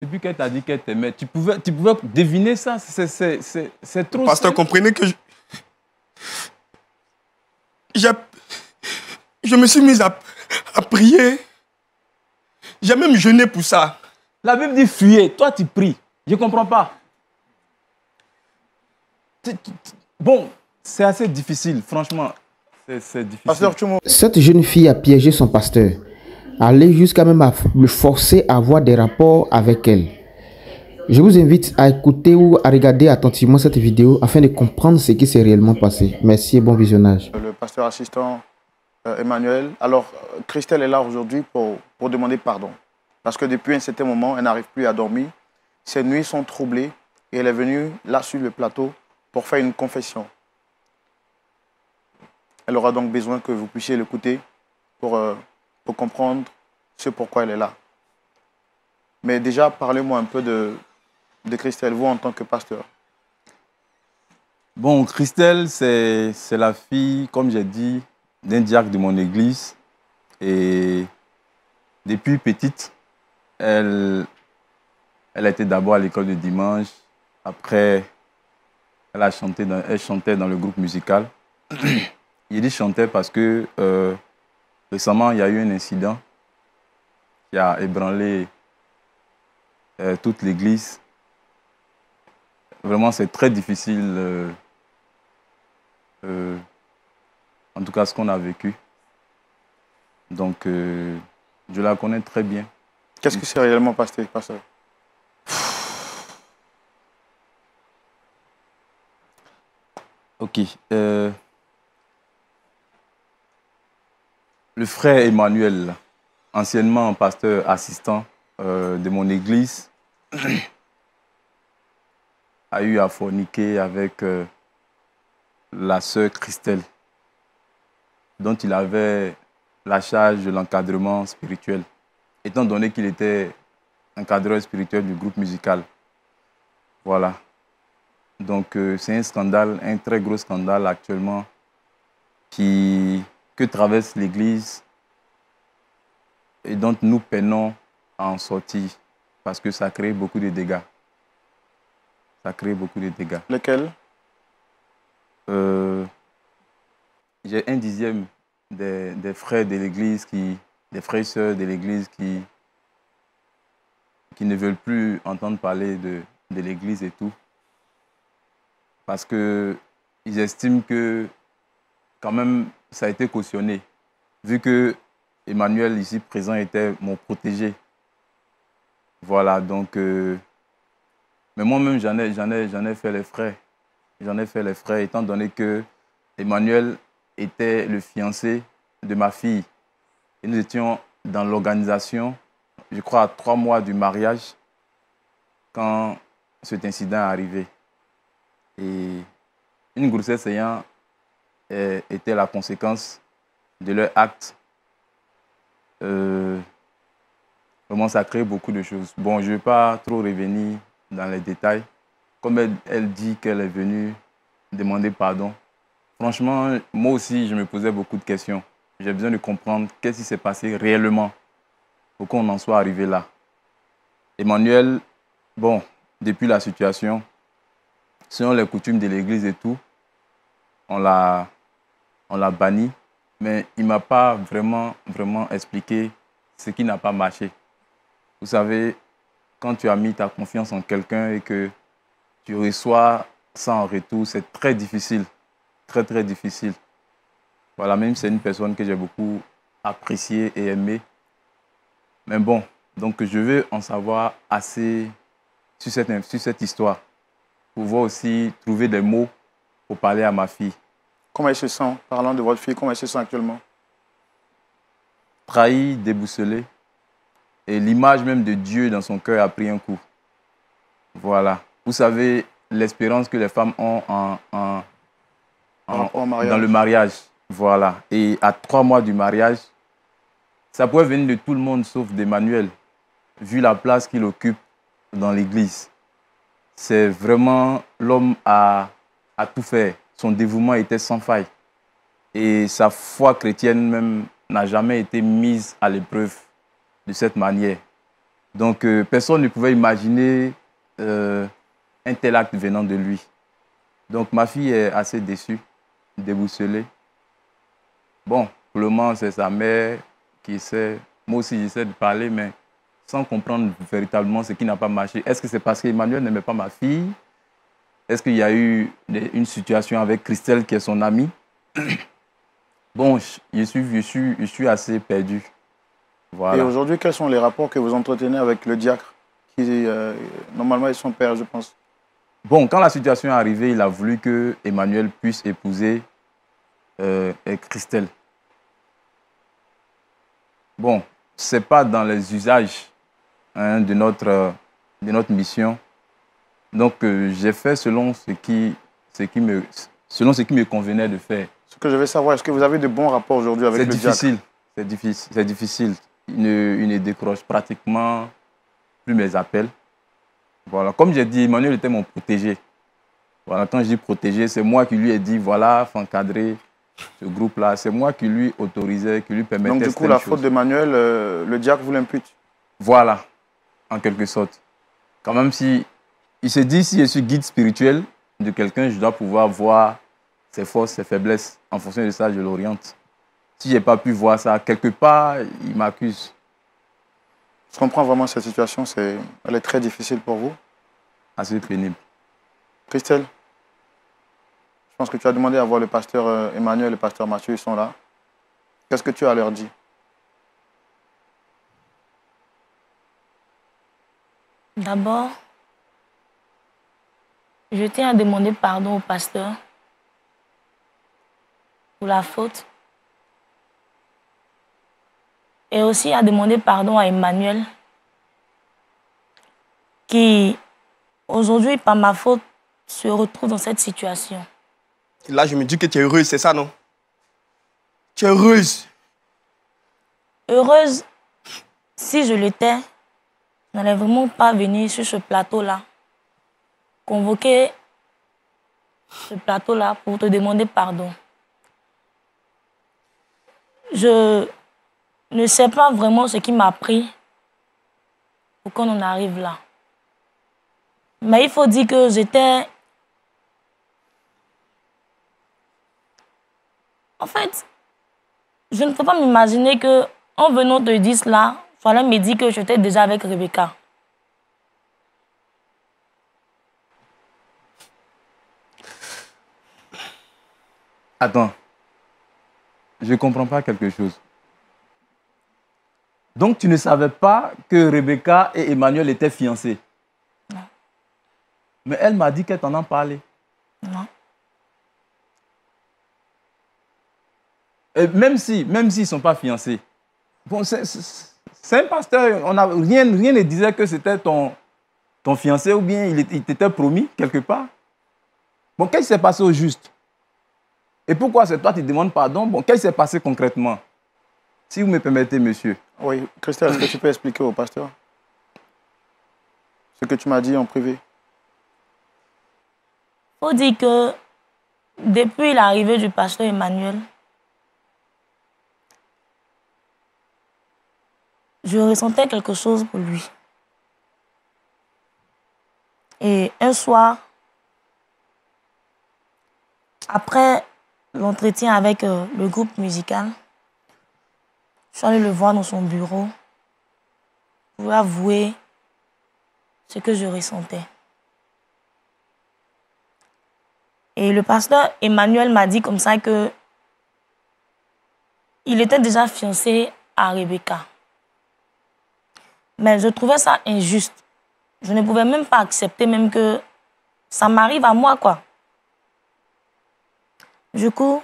Depuis qu'elle t'a dit qu'elle t'aimait, tu pouvais deviner ça. C'est trop. Pasteur, comprenez que je me suis mis à prier. J'ai même jeûné pour ça. La Bible dit fuyez. Toi, tu pries. Je ne comprends pas. Bon, c'est assez difficile, franchement. C'est difficile. Pasteur, Cette jeune fille a piégé son pasteur. Allait jusqu'à même à le forcer à avoir des rapports avec elle. Je vous invite à écouter ou à regarder attentivement cette vidéo afin de comprendre ce qui s'est réellement passé. Merci et bon visionnage. Le pasteur assistant Emmanuel. Alors, Christelle est là aujourd'hui pour demander pardon. Parce que depuis un certain moment, elle n'arrive plus à dormir. Ses nuits sont troublées et elle est venue là sur le plateau pour faire une confession. Elle aura donc besoin que vous puissiez l'écouter pour comprendre ce pourquoi elle est là. Mais déjà, parlez-moi un peu de Christelle, vous en tant que pasteur. Bon, Christelle, c'est la fille, comme j'ai dit, d'un diacre de mon église. Et depuis petite, elle était d'abord à l'école de dimanche. Après, elle chantait dans le groupe musical. Il dit chantait parce que récemment, il y a eu un incident qui a ébranlé toute l'église. Vraiment, c'est très difficile, en tout cas, ce qu'on a vécu. Donc, je la connais très bien. Qu'est-ce que c'est réellement passé, pasteur? Ok. Le frère Emmanuel, anciennement pasteur assistant de mon église, a eu à forniquer avec la sœur Christelle, dont il avait la charge de l'encadrement spirituel, étant donné qu'il était encadreur spirituel du groupe musical. Voilà. Donc c'est un scandale, un très gros scandale actuellement que traverse l'Église et dont nous peinons à en sortir parce que ça crée beaucoup de dégâts. Ça crée beaucoup de dégâts. Lesquels? J'ai un dixième des frères de l'Église, des frères et sœurs de l'Église qui ne veulent plus entendre parler de l'Église et tout. Parce qu'ils estiment que quand même ça a été cautionné. Vu que Emmanuel ici présent était mon protégé. Voilà, donc... mais moi-même, j'en ai fait les frais. J'en ai fait les frais, étant donné que Emmanuel était le fiancé de ma fille. Et nous étions dans l'organisation, je crois, à 3 mois du mariage, quand cet incident est arrivé. Et une grossesse ayant été la conséquence de leur acte, vraiment, ça crée beaucoup de choses. Bon, je ne vais pas trop revenir dans les détails. Comme elle dit qu'elle est venue demander pardon, franchement, moi aussi, je me posais beaucoup de questions. J'ai besoin de comprendre qu'est-ce qui s'est passé réellement pour qu'on en soit arrivé là. Emmanuel, bon, depuis la situation, selon les coutumes de l'église et tout, on l'a banni, mais il ne m'a pas vraiment expliqué ce qui n'a pas marché. Vous savez, quand tu as mis ta confiance en quelqu'un et que tu reçois ça en retour, c'est très difficile. Très, très difficile. Voilà, même si c'est une personne que j'ai beaucoup appréciée et aimée. Mais bon, donc je veux en savoir assez sur cette histoire. Pour pouvoir aussi trouver des mots pour parler à ma fille. Comment elle se sent? Parlant de votre fille, comment elle se sent actuellement? Trahie, déboussolée. Et l'image même de Dieu dans son cœur a pris un coup. Voilà. Vous savez, l'espérance que les femmes ont dans le mariage. Voilà. Et à 3 mois du mariage, ça pouvait venir de tout le monde sauf d'Emmanuel, vu la place qu'il occupe dans l'église. C'est vraiment, l'homme a tout fait. Son dévouement était sans faille. Et sa foi chrétienne même n'a jamais été mise à l'épreuve de cette manière. Donc, personne ne pouvait imaginer un tel acte venant de lui. Donc, ma fille est assez déçue, déboussolée. Bon, pour le moment, c'est sa mère qui essaie. Moi aussi, j'essaie de parler, mais sans comprendre véritablement ce qui n'a pas marché. Est-ce que c'est parce qu'Emmanuel n'aimait pas ma fille? Est-ce qu'il y a eu une situation avec Christelle, qui est son amie? Bon, je suis assez perdu. Voilà. Et aujourd'hui, quels sont les rapports que vous entretenez avec le diacre, qui normalement est son père, je pense? Bon, quand la situation est arrivée, il a voulu que Emmanuel puisse épouser Christelle. Bon, ce n'est pas dans les usages de notre mission. Donc, j'ai fait selon ce qui me convenait de faire. Ce que je veux savoir, est-ce que vous avez de bons rapports aujourd'hui avec le diacre? C'est difficile. Il ne décroche pratiquement plus mes appels. Voilà. Comme j'ai dit, Emmanuel était mon protégé. Voilà. Quand je dis protégé, c'est moi qui lui ai dit, voilà, il faut encadrer ce groupe-là. C'est moi qui lui autorisais, qui lui permettais. Donc, du coup, la faute d'Emmanuel, le diacre vous l'impute? Voilà, en quelque sorte. Quand même, si il se dit, si je suis guide spirituel de quelqu'un, je dois pouvoir voir ses forces, ses faiblesses. En fonction de ça, je l'oriente. Si je n'ai pas pu voir ça, quelque part, il m'accuse. Je comprends vraiment cette situation. Elle est très difficile pour vous. Assez pénible. Christelle, je pense que tu as demandé à voir le pasteur Emmanuel et le pasteur Mathieu, ils sont là. Qu'est-ce que tu as à leur dire? D'abord, je tiens à demander pardon au pasteur pour la faute et aussi à demander pardon à Emmanuel qui, aujourd'hui, par ma faute, se retrouve dans cette situation. Et là, je me dis que tu es heureuse, c'est ça, non? Tu es heureuse. Heureuse, si je l'étais, je n'allais vraiment pas venir sur ce plateau-là, convoquer ce plateau-là pour te demander pardon. Je ne sais pas vraiment ce qui m'a pris pour qu'on en arrive là. Mais il faut dire que j'étais... En fait, je ne peux pas m'imaginer qu'en venant te dire cela, il fallait me dire que j'étais déjà avec Rebecca. Attends. Je ne comprends pas quelque chose. Donc, tu ne savais pas que Rebecca et Emmanuel étaient fiancés? Non. Mais elle m'a dit qu'elle t'en a parlé. Non. Et même s'ils ne sont pas fiancés, bon, c'est un pasteur, rien ne disait que c'était ton fiancé ou bien il t'était promis quelque part. Bon, qu'est-ce qui s'est passé au juste? Et pourquoi c'est toi qui demandes pardon? Bon, qu'est-ce qui s'est passé concrètement? Si vous me permettez, monsieur. Oui, Christelle, est-ce que tu peux expliquer au pasteur ce que tu m'as dit en privé? Il faut dire que depuis l'arrivée du pasteur Emmanuel, je ressentais quelque chose pour lui. Et un soir, après l'entretien avec le groupe musical, je suis allée le voir dans son bureau pour lui avouer ce que je ressentais. Et le pasteur Emmanuel m'a dit comme ça que il était déjà fiancé à Rebecca. Mais je trouvais ça injuste. Je ne pouvais même pas accepter même que ça m'arrive à moi, quoi. Du coup,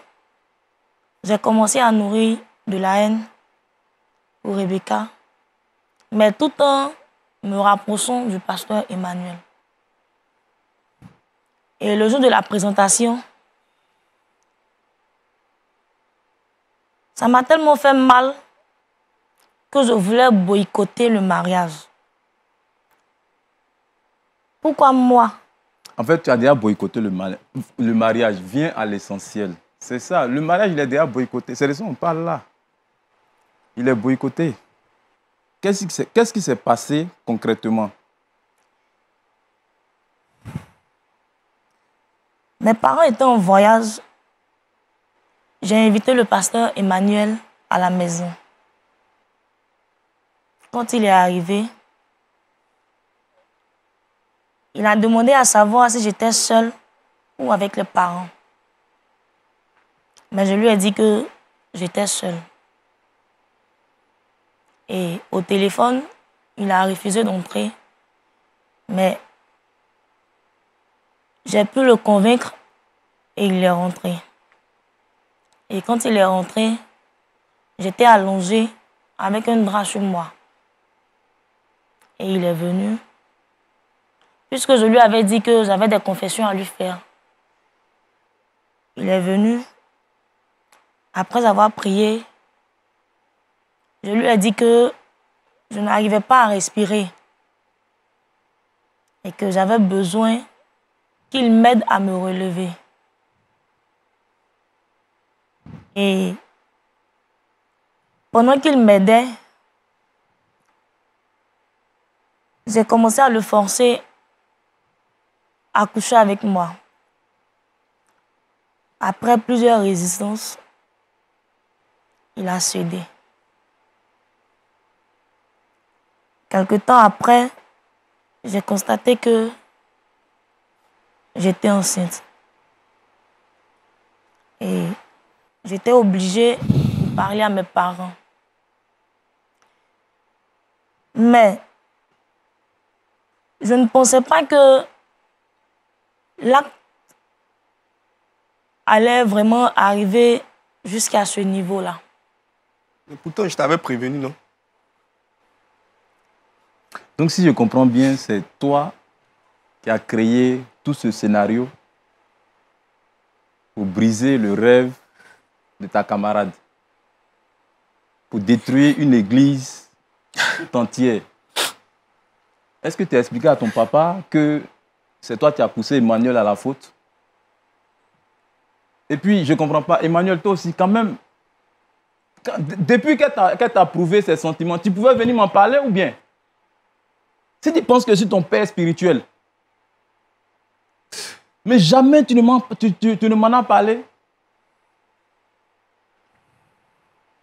j'ai commencé à nourrir de la haine pour Rebecca, mais tout en me rapprochant du pasteur Emmanuel. Et le jour de la présentation, ça m'a tellement fait mal que je voulais boycotter le mariage. Pourquoi moi? En fait, tu as déjà boycotté le mariage. Viens à l'essentiel. C'est ça. Le mariage, il est déjà boycotté. C'est de ça qu'on parle là. Il est boycotté. qu'est-ce qui s'est passé concrètement? Mes parents étaient en voyage. J'ai invité le pasteur Emmanuel à la maison. Quand il est arrivé, il a demandé à savoir si j'étais seule ou avec les parents. Mais je lui ai dit que j'étais seule. Et au téléphone, il a refusé d'entrer. Mais j'ai pu le convaincre et il est rentré. Et quand il est rentré, j'étais allongée avec un drap sur moi. Et il est venu. Puisque je lui avais dit que j'avais des confessions à lui faire. Il est venu. Après avoir prié, je lui ai dit que je n'arrivais pas à respirer. Et que j'avais besoin qu'il m'aide à me relever. Et pendant qu'il m'aidait, j'ai commencé à le forcer à coucher avec moi. Après plusieurs résistances, il a cédé. Quelque temps après, j'ai constaté que j'étais enceinte. Et j'étais obligée de parler à mes parents. Mais je ne pensais pas que l'acte allait vraiment arriver jusqu'à ce niveau-là. Mais pourtant, je t'avais prévenu, non? Donc, si je comprends bien, c'est toi qui as créé tout ce scénario pour briser le rêve de ta camarade, pour détruire une église tout entière. Est-ce que tu as expliqué à ton papa que c'est toi qui as poussé Emmanuel à la faute? Et puis, je ne comprends pas, Emmanuel, toi aussi, quand même, depuis qu'elle t'a prouvé ses sentiments, tu pouvais venir m'en parler ou bien? Si tu penses que je suis ton père spirituel, mais jamais tu ne m'en as parlé.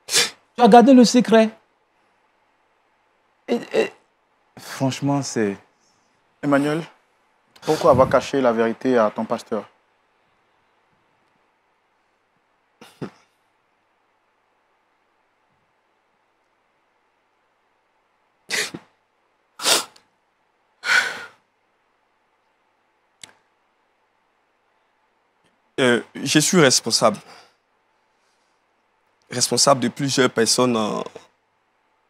Tu as gardé le secret. Franchement, c'est... Emmanuel, pourquoi avoir caché la vérité à ton pasteur? Je suis responsable. Responsable de plusieurs personnes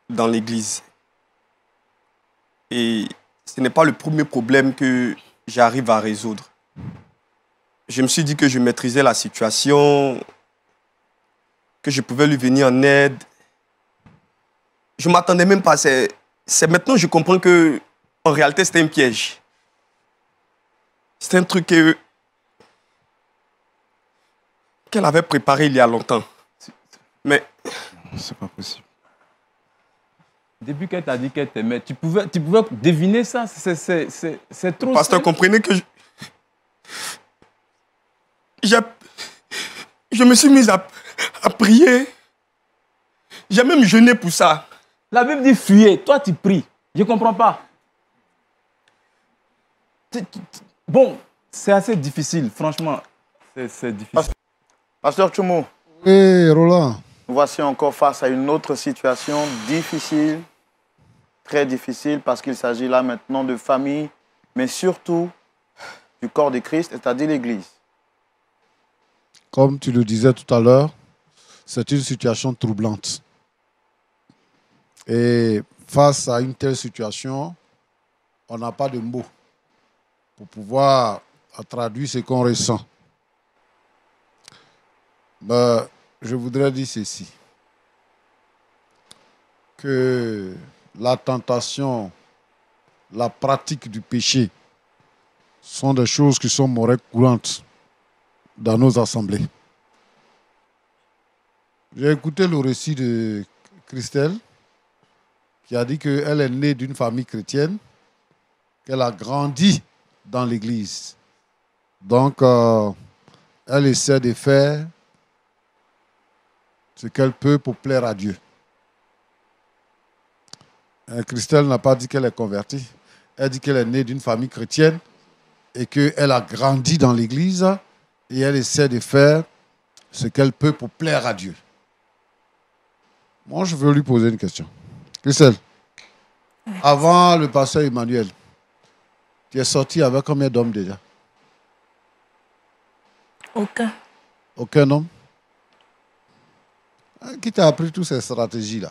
dans l'église. Et ce n'est pas le premier problème que j'arrive à résoudre. Je me suis dit que je maîtrisais la situation, que je pouvais lui venir en aide. Je ne m'attendais même pas. C'est maintenant que je comprends que en réalité, c'était un piège. C'était un truc qu'elle avait préparé il y a longtemps. Mais... c'est pas possible. Depuis qu'elle t'a dit qu'elle t'aimait, tu pouvais deviner ça. C'est trop... Pasteur, comprenez que je me suis mis à prier. J'ai même jeûné pour ça. La Bible dit fuyez. Toi, tu pries. Je ne comprends pas. Bon, c'est assez difficile. Franchement, c'est difficile. Pasteur Tchoumo. Oui, Roland. Nous voici encore face à une autre situation difficile, très difficile, parce qu'il s'agit là maintenant de famille, mais surtout du corps de Christ, c'est-à-dire l'Église. Comme tu le disais tout à l'heure, c'est une situation troublante. Et face à une telle situation, on n'a pas de mots pour pouvoir traduire ce qu'on ressent. Mais je voudrais dire ceci, que la tentation, la pratique du péché sont des choses qui sont monnaie courantes dans nos assemblées. J'ai écouté le récit de Christelle qui a dit qu'elle est née d'une famille chrétienne, qu'elle a grandi dans l'église. Donc, elle essaie de faire ce qu'elle peut pour plaire à Dieu. Christelle n'a pas dit qu'elle est convertie. Elle dit qu'elle est née d'une famille chrétienne et qu'elle a grandi dans l'église et elle essaie de faire ce qu'elle peut pour plaire à Dieu. Moi, je veux lui poser une question. Christelle, avant le pasteur Emmanuel, tu es sorti avec combien d'hommes déjà? Aucun. Aucun homme? Qui t'a appris toutes ces stratégies-là?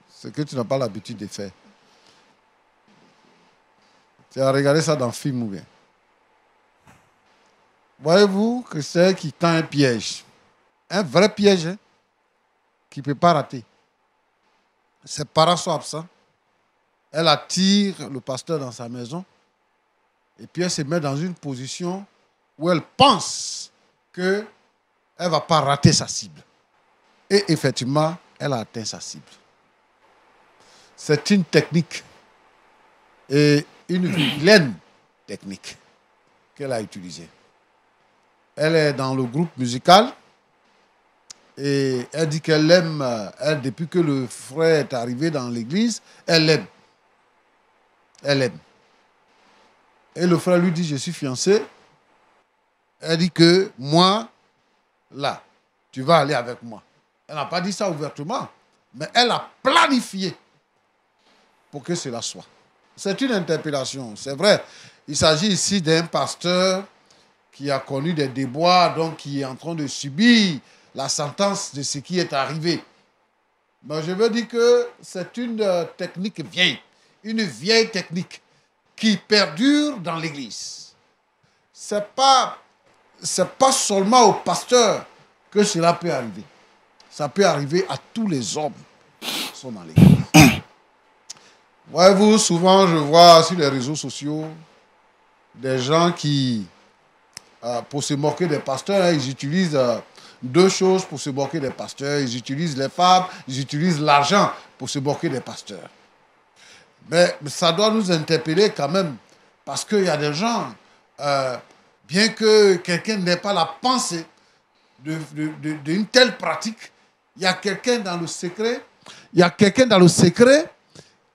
Ce que tu n'as pas l'habitude de faire. Tu as regardé ça dans le film ou bien? Voyez-vous que c'est qui tend un piège. Un vrai piège hein, qui ne peut pas rater. Ses parents sont absents. Elle attire le pasteur dans sa maison. Et puis elle se met dans une position où elle pense qu'elle ne va pas rater sa cible. Et effectivement, elle a atteint sa cible. C'est une technique et une vilaine technique qu'elle a utilisée. Elle est dans le groupe musical et elle dit qu'elle aime, elle, depuis que le frère est arrivé dans l'église, elle l'aime. Elle aime. Et le frère lui dit, je suis fiancé. Elle dit que moi, là, tu vas aller avec moi. Elle n'a pas dit ça ouvertement, mais elle a planifié pour que cela soit. C'est une interpellation, c'est vrai. Il s'agit ici d'un pasteur qui a connu des déboires, donc qui est en train de subir la sentence de ce qui est arrivé. Mais je veux dire que c'est une technique vieille, une vieille technique qui perdure dans l'Église. Ce n'est pas seulement au pasteur que cela peut arriver. Ça peut arriver à tous les hommes qui sont dans l'Église. Voyez-vous, souvent je vois sur les réseaux sociaux des gens qui, pour se moquer des pasteurs, ils utilisent deux choses pour se moquer des pasteurs. Ils utilisent les femmes, ils utilisent l'argent pour se moquer des pasteurs. Mais ça doit nous interpeller quand même, parce qu'il y a des gens, bien que quelqu'un n'ait pas la pensée d'une telle pratique, il y a quelqu'un dans le secret,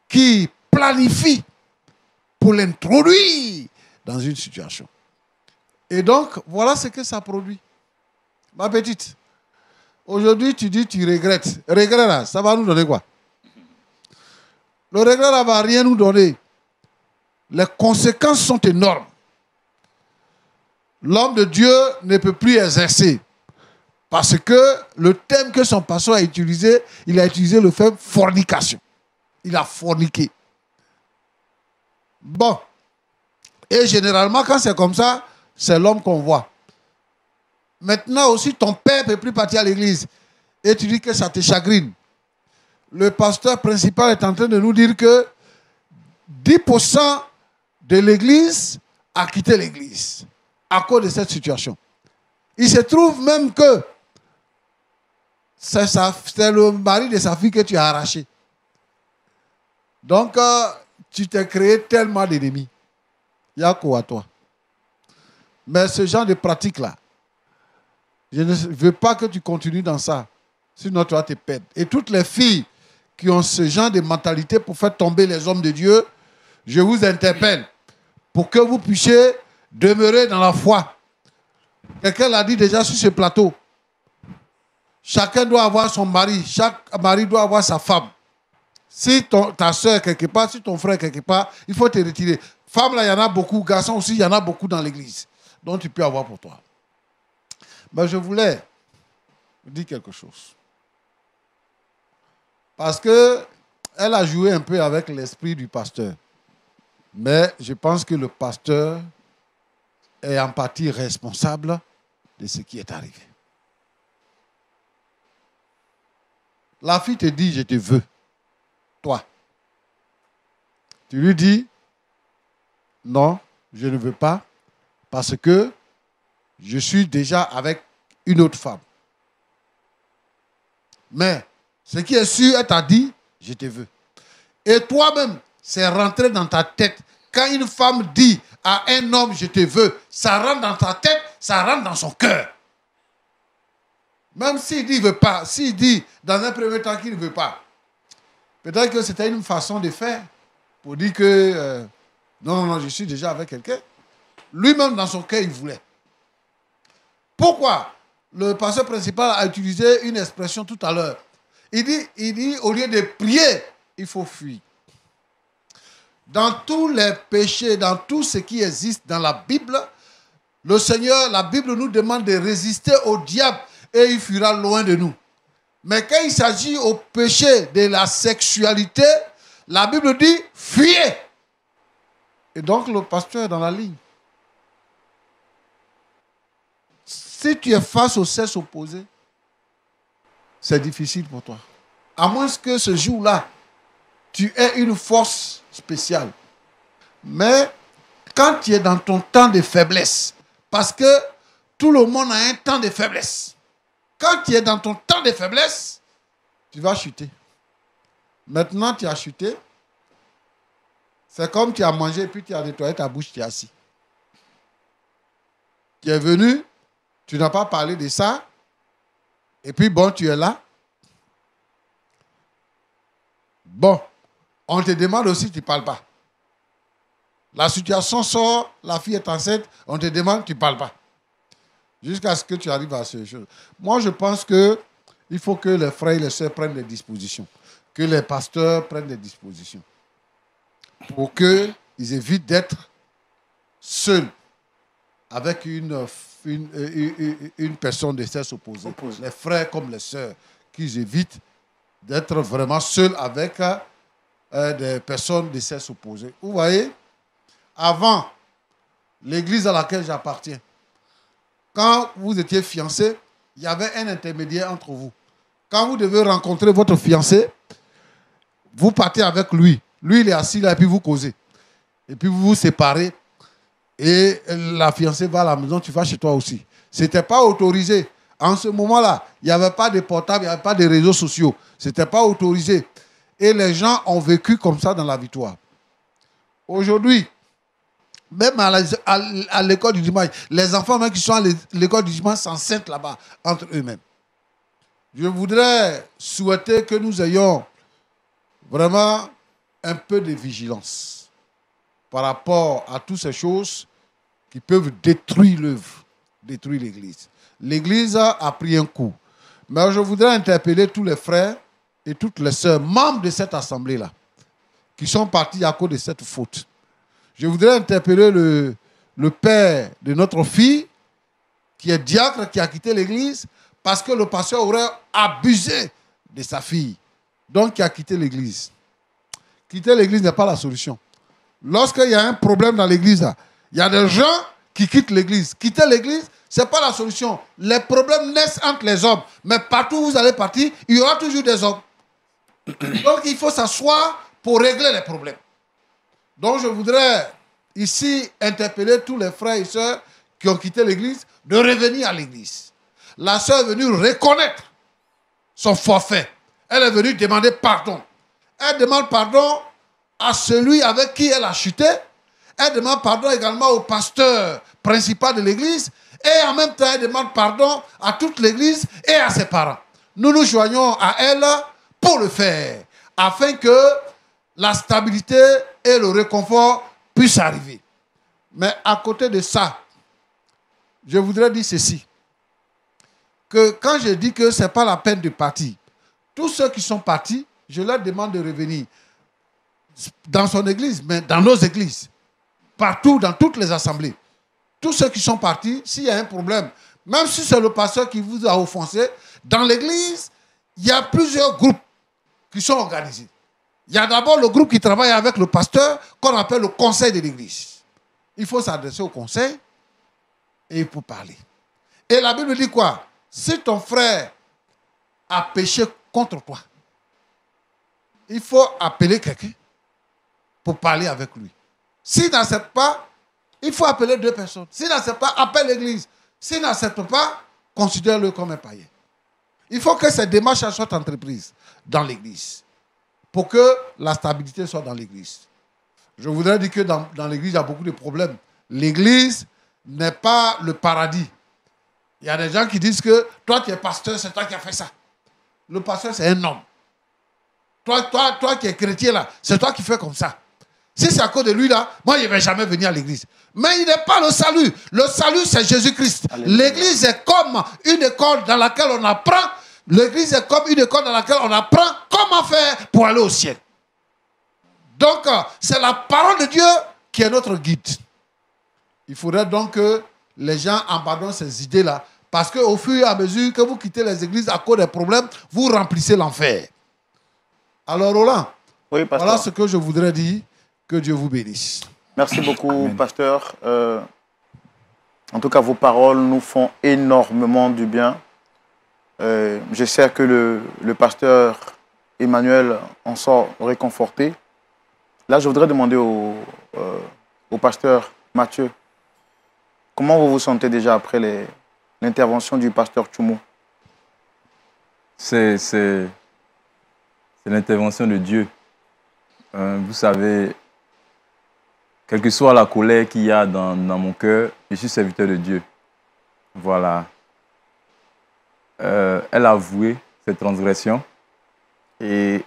qui planifie pour l'introduire dans une situation. Et donc, voilà ce que ça produit. Ma petite, aujourd'hui, tu dis tu regrettes. Regret là, ça va nous donner quoi? Le regret là va rien nous donner. Les conséquences sont énormes. L'homme de Dieu ne peut plus exercer. Parce que le thème que son pasteur a utilisé, il a utilisé le fait fornication. Il a forniqué. Bon. Et généralement, quand c'est comme ça, c'est l'homme qu'on voit. Maintenant aussi, ton père ne peut plus partir à l'église. Et tu dis que ça te chagrine. Le pasteur principal est en train de nous dire que 10% de l'église a quitté l'église à cause de cette situation. Il se trouve même que c'est le mari de sa fille que tu as arraché. Donc, tu t'es créé tellement d'ennemis. Il y a quoi à toi? Mais ce genre de pratique-là, je ne veux pas que tu continues dans ça. Sinon, tu vas te perdre. Et toutes les filles qui ont ce genre de mentalité pour faire tomber les hommes de Dieu, je vous interpelle pour que vous puissiez demeurer dans la foi. Quelqu'un l'a dit déjà sur ce plateau. Chacun doit avoir son mari. Chaque mari doit avoir sa femme. Si ta soeur quelque part, si ton frère quelque part, il faut te retirer. Femmes, là, il y en a beaucoup. Garçons aussi, il y en a beaucoup dans l'église. Donc, tu peux avoir pour toi. Mais je voulais vous dire quelque chose. Parce qu'elle a joué un peu avec l'esprit du pasteur. Mais je pense que le pasteur est en partie responsable de ce qui est arrivé. La fille te dit, je te veux. Toi. Tu lui dis, non, je ne veux pas, parce que je suis déjà avec une autre femme. Mais, ce qui est sûr, elle t'a dit, je te veux. Et toi-même, c'est rentré dans ta tête. Quand une femme dit à un homme, je te veux, ça rentre dans ta tête, ça rentre dans son cœur. Même s'il dit, il ne veut pas, s'il dit dans un premier temps qu'il ne veut pas, peut-être que c'était une façon de faire pour dire que non, je suis déjà avec quelqu'un. Lui-même, dans son cœur, il voulait. Pourquoi? Le pasteur principal a utilisé une expression tout à l'heure. Il dit, au lieu de prier, il faut fuir. Dans tous les péchés, dans tout ce qui existe dans la Bible, le Seigneur, la Bible nous demande de résister au diable et il fuira loin de nous. Mais quand il s'agit au péché de la sexualité, la Bible dit fuyez. Et donc le pasteur est dans la ligne. Si tu es face au sexe opposé, c'est difficile pour toi. À moins que ce jour-là, tu aies une force spéciale. Mais quand tu es dans ton temps de faiblesse, parce que tout le monde a un temps de faiblesse. Quand tu es dans ton temps de faiblesse, tu vas chuter. Maintenant, tu as chuté. C'est comme tu as mangé, puis tu as nettoyé ta bouche, tu es assis. Tu es venu, tu n'as pas parlé de ça, et puis bon, tu es là. Bon, on te demande aussi, tu ne parles pas. La situation sort, la fille est enceinte, on te demande, tu ne parles pas. Jusqu'à ce que tu arrives à ces choses. Moi, je pense qu'il faut que les frères et les sœurs prennent des dispositions. Que les pasteurs prennent des dispositions. Pour qu'ils évitent d'être seuls avec une personne de sexe opposé. Les frères comme les sœurs, qu'ils évitent d'être vraiment seuls avec des personnes de sexe opposé. Vous voyez, avant, l'église à laquelle j'appartiens, quand vous étiez fiancés, il y avait un intermédiaire entre vous. Quand vous devez rencontrer votre fiancé, vous partez avec lui. Lui, il est assis là et puis vous causez. Et puis vous vous séparez. Et la fiancée va à la maison, tu vas chez toi aussi. Ce n'était pas autorisé. En ce moment-là, il n'y avait pas de portable, il n'y avait pas de réseaux sociaux. Ce n'était pas autorisé. Et les gens ont vécu comme ça dans la victoire. Aujourd'hui, même à l'école du dimanche, les enfants même qui sont à l'école du dimanche s'enceintent là-bas, entre eux-mêmes. Je voudrais souhaiter que nous ayons vraiment un peu de vigilance par rapport à toutes ces choses qui peuvent détruire l'œuvre, détruire l'Église. L'Église a pris un coup. Mais je voudrais interpeller tous les frères et toutes les sœurs, membres de cette assemblée-là, qui sont partis à cause de cette faute. Je voudrais interpeller le père de notre fille, qui est diacre, qui a quitté l'église, parce que le pasteur aurait abusé de sa fille. Donc, qui a quitté l'église. Quitter l'église n'est pas la solution. Lorsqu'il y a un problème dans l'église, il y a des gens qui quittent l'église. Quitter l'église, ce n'est pas la solution. Les problèmes naissent entre les hommes. Mais partout où vous allez partir, il y aura toujours des hommes. Donc, il faut s'asseoir pour régler les problèmes. Donc, je voudrais ici interpeller tous les frères et sœurs qui ont quitté l'église de revenir à l'église. La sœur est venue reconnaître son forfait. Elle est venue demander pardon. Elle demande pardon à celui avec qui elle a chuté. Elle demande pardon également au pasteur principal de l'église. Et en même temps, elle demande pardon à toute l'église et à ses parents. Nous nous joignons à elle pour le faire, afin que la stabilité et le réconfort puissent arriver. Mais à côté de ça, je voudrais dire ceci, que quand je dis que ce n'est pas la peine de partir, tous ceux qui sont partis, je leur demande de revenir dans son église, mais dans nos églises, partout, dans toutes les assemblées. Tous ceux qui sont partis, s'il y a un problème, même si c'est le pasteur qui vous a offensé, dans l'église, il y a plusieurs groupes qui sont organisés. Il y a d'abord le groupe qui travaille avec le pasteur, qu'on appelle le conseil de l'église. Il faut s'adresser au conseil et il faut parler. Et la Bible dit quoi? Si ton frère a péché contre toi, il faut appeler quelqu'un pour parler avec lui. S'il n'accepte pas, il faut appeler 2 personnes. S'il n'accepte pas, appelle l'église. S'il n'accepte pas, considère-le comme un païen. Il faut que ces démarches soient entreprises dans l'église pour que la stabilité soit dans l'église. Je voudrais dire que dans l'église, il y a beaucoup de problèmes. L'église n'est pas le paradis. Il y a des gens qui disent que toi, tu es pasteur, c'est toi qui as fait ça. Le pasteur, c'est un homme. Toi qui es chrétien, là, c'est toi qui fais comme ça. Si c'est à cause de lui, là, moi, je ne vais jamais venir à l'église. Mais il n'est pas le salut. Le salut, c'est Jésus-Christ. L'église est comme une école dans laquelle on apprend. L'église est comme une école dans laquelle on apprend comment faire pour aller au ciel. Donc, c'est la parole de Dieu qui est notre guide. Il faudrait donc que les gens abandonnent ces idées-là. Parce qu'au fur et à mesure que vous quittez les églises à cause des problèmes, vous remplissez l'enfer. Alors, Roland, oui, voilà ce que je voudrais dire. Que Dieu vous bénisse. Merci beaucoup, Amen. pasteur. En tout cas, vos paroles nous font énormément du bien. Je sais que le pasteur Emmanuel en sort réconforté. Là, je voudrais demander au pasteur Mathieu, comment vous vous sentez déjà après l'intervention du pasteur Tchoumou? C'est l'intervention de Dieu. Vous savez, quelle que soit la colère qu'il y a dans mon cœur, je suis serviteur de Dieu. Voilà. Elle a avoué ses transgressions et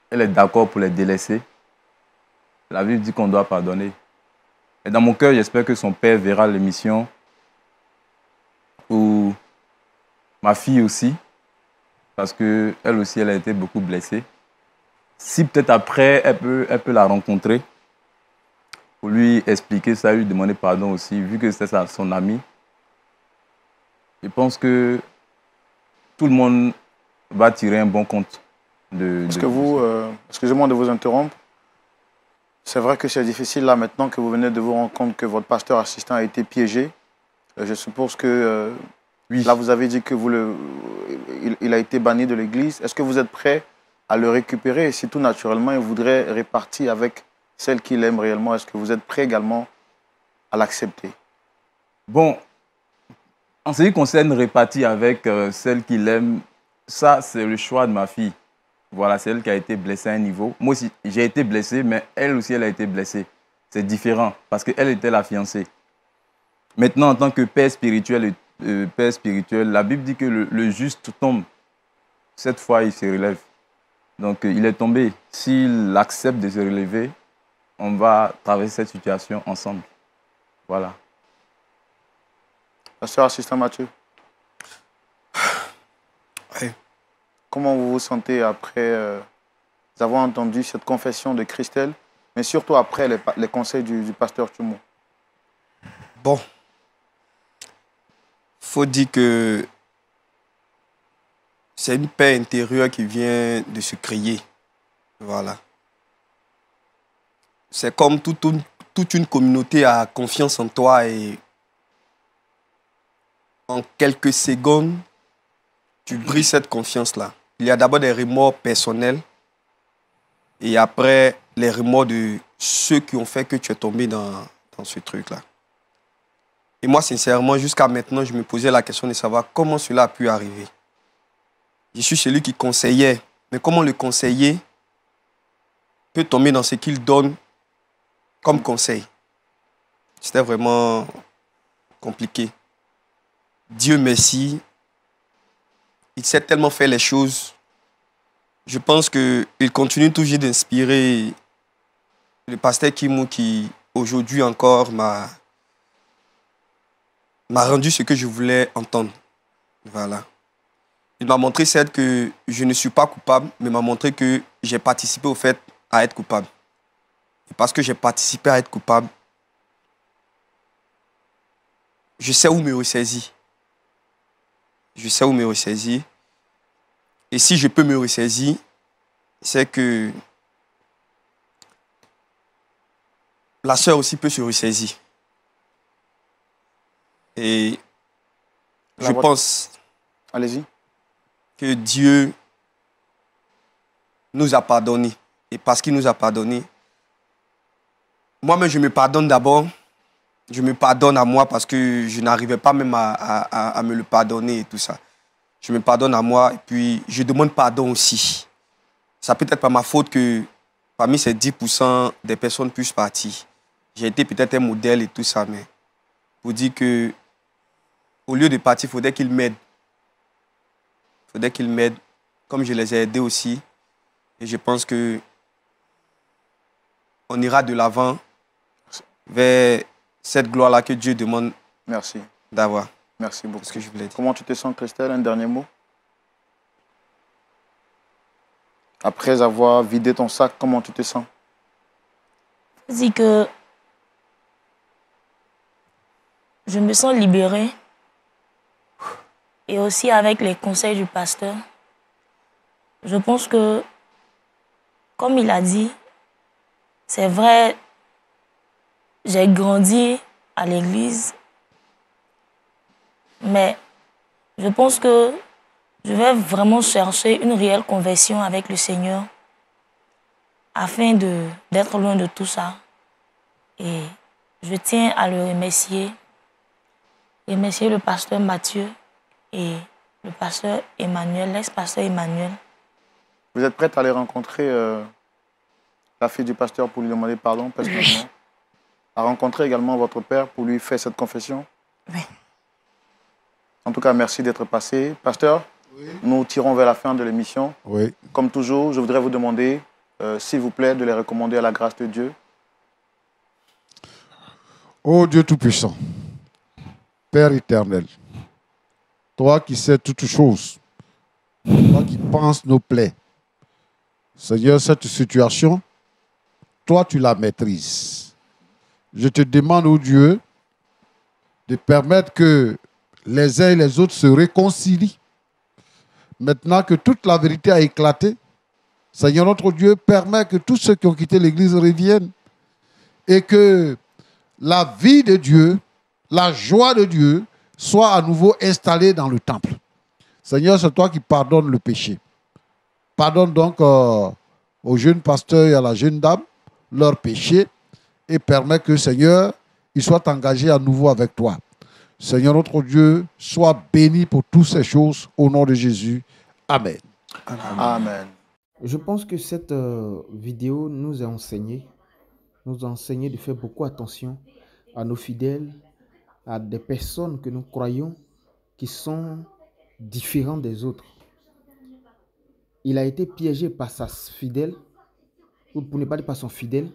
elle est d'accord pour les délaisser. La Bible dit qu'on doit pardonner. Et dans mon cœur, j'espère que son père verra l'émission, ou ma fille aussi, parce qu'elle aussi, elle a été beaucoup blessée. Si peut-être après, elle peut la rencontrer, pour lui expliquer ça, lui demander pardon aussi, vu que c'est son ami. Je pense que tout le monde va tirer un bon compte de... Est-ce que vous, excusez-moi de vous interrompre, c'est vrai que c'est difficile là maintenant que vous venez de vous rendre compte que votre pasteur assistant a été piégé. Je suppose que Oui. là vous avez dit que il a été banni de l'église. Est-ce que vous êtes prêt à le récupérer? Et si tout naturellement il voudrait répartir avec celle qu'il aime réellement, est-ce que vous êtes prêt également à l'accepter? Bon, en ce qui concerne répartir avec celle qu'il aime, ça c'est le choix de ma fille. Voilà, c'est elle qui a été blessée à un niveau. Moi aussi, j'ai été blessé, mais elle aussi, elle a été blessée. C'est différent, parce qu'elle était la fiancée. Maintenant, en tant que père spirituel, la Bible dit que le juste tombe. Cette fois, il se relève. Donc, il est tombé. S'il accepte de se relever, on va traverser cette situation ensemble. Voilà. Pasteur assistant Mathieu, Oui. comment vous vous sentez après avoir entendu cette confession de Christelle, mais surtout après les conseils du pasteur Tchoumou? Bon, faut dire que c'est une paix intérieure qui vient de se créer. Voilà. C'est comme toute une communauté a confiance en toi et en quelques secondes, tu brises cette confiance-là. Il y a d'abord des remords personnels et après les remords de ceux qui ont fait que tu es tombé dans ce truc-là. Et moi, sincèrement, jusqu'à maintenant, je me posais la question de savoir comment cela a pu arriver. Je suis celui qui conseillait, mais comment le conseiller peut tomber dans ce qu'il donne comme conseil? C'était vraiment compliqué. Dieu merci, il sait tellement faire les choses. Je pense qu'il continue toujours d'inspirer le pasteur Kimou qui, aujourd'hui encore, m'a rendu ce que je voulais entendre. Voilà. Il m'a montré certes que je ne suis pas coupable, mais m'a montré que j'ai participé au fait à être coupable. Et parce que j'ai participé à être coupable, je sais où me ressaisir. Je sais où me ressaisir. Et si je peux me ressaisir, c'est que la sœur aussi peut se ressaisir. Et je pense Allez-y. que Dieu nous a pardonné. Et parce qu'il nous a pardonné, moi-même je me pardonne d'abord. Je me pardonne à moi parce que je n'arrivais pas même à me le pardonner et tout ça. Je me pardonne à moi et puis je demande pardon aussi ça peut être pas ma faute que parmi ces 10%, des personnes puissent partir. J'ai été peut-être un modèle et tout ça, mais pour dire que au lieu de partir, il faudrait qu'ils m'aident. Il faudrait qu'ils m'aident, comme je les ai aidés aussi. Et je pense que on ira de l'avant vers cette gloire-là que Dieu demande Merci. d'avoir. Merci beaucoup. C'est ce que je voulais dire. Comment tu te sens, Christelle? Un dernier mot? Après avoir vidé ton sac, comment tu te sens? Je dis que je me sens libérée. Et aussi avec les conseils du pasteur, je pense que, comme il a dit, c'est vrai, j'ai grandi à l'église, mais je pense que je vais vraiment chercher une réelle conversion avec le Seigneur afin d'être loin de tout ça. Et je tiens à le remercier le pasteur Mathieu et le pasteur Emmanuel, l'ex-pasteur Emmanuel. Vous êtes prête à aller rencontrer la fille du pasteur pour lui demander pardon personnellement? À rencontrer également votre père pour lui faire cette confession? Oui. En tout cas, merci d'être passé. Pasteur, oui. Nous tirons vers la fin de l'émission. Oui. Comme toujours, je voudrais vous demander, s'il vous plaît, de les recommander à la grâce de Dieu. Ô Dieu Tout-Puissant, Père éternel, toi qui sais toutes choses, toi qui penses nos plaies, Seigneur, cette situation, toi tu la maîtrises. Je te demande, ô Dieu, de permettre que les uns et les autres se réconcilient. Maintenant que toute la vérité a éclaté, Seigneur notre Dieu, permet que tous ceux qui ont quitté l'Église reviennent et que la vie de Dieu, la joie de Dieu soit à nouveau installée dans le temple. Seigneur, c'est toi qui pardonnes le péché. Pardonne donc aux jeunes pasteurs et à la jeune dame leur péché et permets que, Seigneur, ils soient engagés à nouveau avec toi. Seigneur notre Dieu, sois béni pour toutes ces choses au nom de Jésus. Amen. Amen. Je pense que cette vidéo nous a enseigné de faire beaucoup attention à nos fidèles, à des personnes que nous croyons qui sont différentes des autres. Il a été piégé par sa fidèle, ou pour ne pas dire par son fidèle,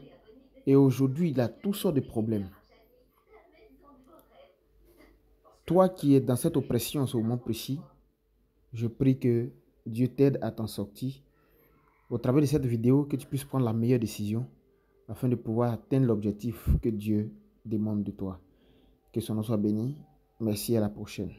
et aujourd'hui il a toutes sortes de problèmes. Toi qui es dans cette oppression en ce moment précis, je prie que Dieu t'aide à t'en sortir. Au travers de cette vidéo, que tu puisses prendre la meilleure décision afin de pouvoir atteindre l'objectif que Dieu demande de toi. Que son nom soit béni. Merci, à la prochaine.